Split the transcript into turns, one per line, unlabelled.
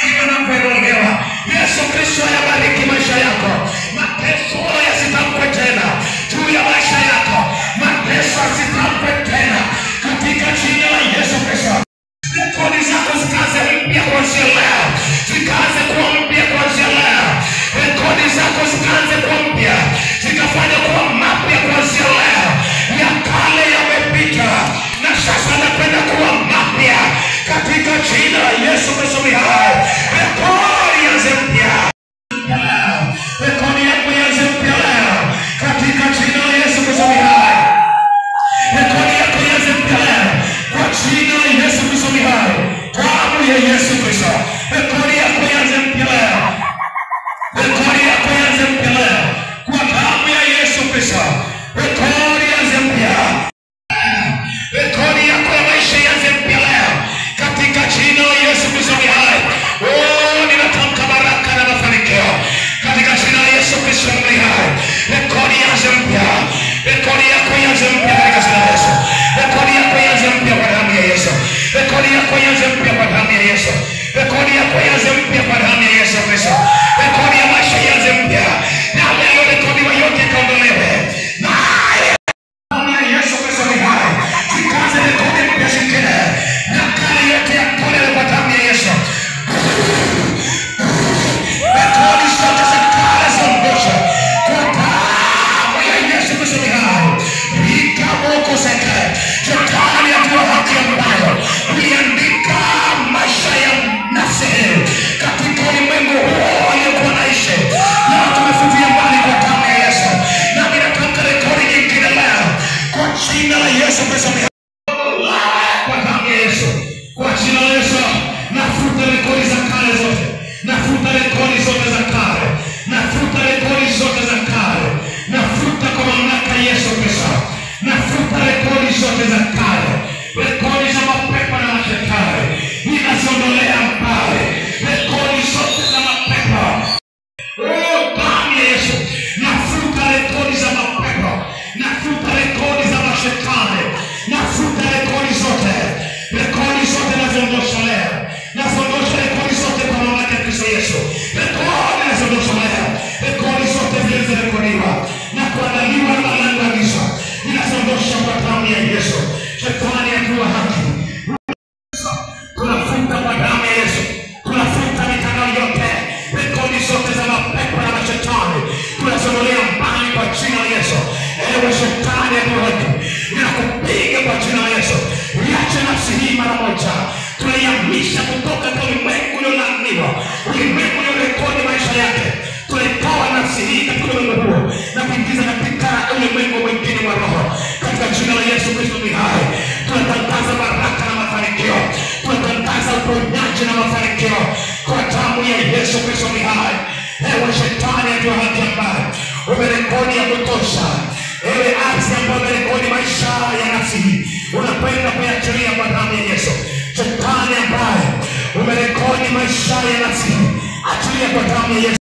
kila unapoondolewa. Yesu Kristo ayabariki maisha yako. Mateso yasitamkwe tena juu ya maisha yako. Mateso yasitamkwe tena katika jina la Yesu Kristo. Rekodi zako zikaanze mpya kuanzia leo. Zikaanze kuwa mpya kuanzia leo. Rekodi zako zikaanze kuwa mpya. Zikafanya kuwa mapya kuanzia leo. Ya kale yamepita na sasa nakwenda kuwa mapya katika jina la Yesu Kristo hai. Rekodi yaanze mpya. Rekodi yako yaanze mpya leo katika jina la Yesu Kristo hai. Rekodi yako yaanze mpya leo kwa jina la Yesu Kristo hai. Damu ya Yesu Kristo. Rekodi yako yaanze mpya leo. Rekodi yako yaanze mpya leo kwa damu ya Yesu Kristo. Rekodi yaanze mpya. Rekodi yako ya maisha yaanze mpya leo katika jina la Yesu Kristo hai. Oh, ninatamka baraka na mafanikio katika jina la Yesu Kristo hai. Rekodi yaanze mpya. Rekodi yako yaanze mpya katika jina la Yesu. Rekodi yako yaanze mpya kwa damu ya Yesu. Rekodi yako yaanze mpya kwa damu ya Yesu. Rekodi yako yaanze mpya kwa damu ya Yesu Kristo. Rekodi ya maisha yaanze mpya. Na leo rekodi wa yote kaondolewe. Na damu ya Yesu Kristo hai. Zikaanze rekodi mpya zingine. Na kale yote yakolewe kwa damu ya Yesu. Rekodi zote za kale ziondoshwe kwa damu ya Yesu Kristo hai. Ikamoko seke. Shetani ajua haki ambayo uliandika maisha ya nafsi katika ulimwengu huo aliokuwa naishi. Na tumefutia mbali kwa damu ya Yesu. Na ninatamka rekodi nyingine leo kwa jina la Yesu Kristo. Kwa damu ya Yesu. Kwa jina la Yesu. Nafuta rekodi za kale zote. Nafuta rekodi zote za kale. Nafuta rekodi zote za kale. Nafuta kwa mamlaka ya Yesu Kristo. Nafuta rekodi zote za kale. Rekodi za mapepo na mashetani ninaziondolea mbali. Rekodi zote za mapepo. Oh, damu ya Yesu. Nafuta rekodi za mapepo. Nafuta rekodi za mashetani. Nafuta rekodi zote. Rekodi zote naziondosha leo. Naziondosha rekodi zote kwa mamlaka ya Kristo Yesu. Rekodi naziondosha leo. Rekodi zote zilizorekodiwa na kuandaliwa na malango ya giza ninaziondosha kwa damu ya Yesu. Shetani ajua haki. Tunafuta kwa damu ya Yesu. Tunafuta mitandao yote. Rekodi zote za mapepo na mashetani tunazondolea mbali kwa jina la Yesu. Ewe shetani ajua haki, ninakupiga kwa jina la Yesu. Iache nafsi hii mara moja. Tunaiamisha kutoka kwa ulimwengu uliolaaniwa, ulimwengu uliorekodi maisha yake. Tunaitoa nafsi hii katika ulimwengu huo na kuingiza katika ulimwengu mwingine wa roho katika jina la Yesu Kristo hai. Tunatangaza baraka na mafanikio. Tunatangaza uponyaji na mafanikio kwa damu ya Yesu Kristo hai. Ewe shetani ajua haki ambaye umerekodi ya kutosha. Ewe arsi ambaye umerekodi maisha ya nafsi hii, unapenda kuyachilia kwa damu ya Yesu. Shetani ambaye umerekodi maisha ya nafsi hii, achilia kwa damu ya Yesu.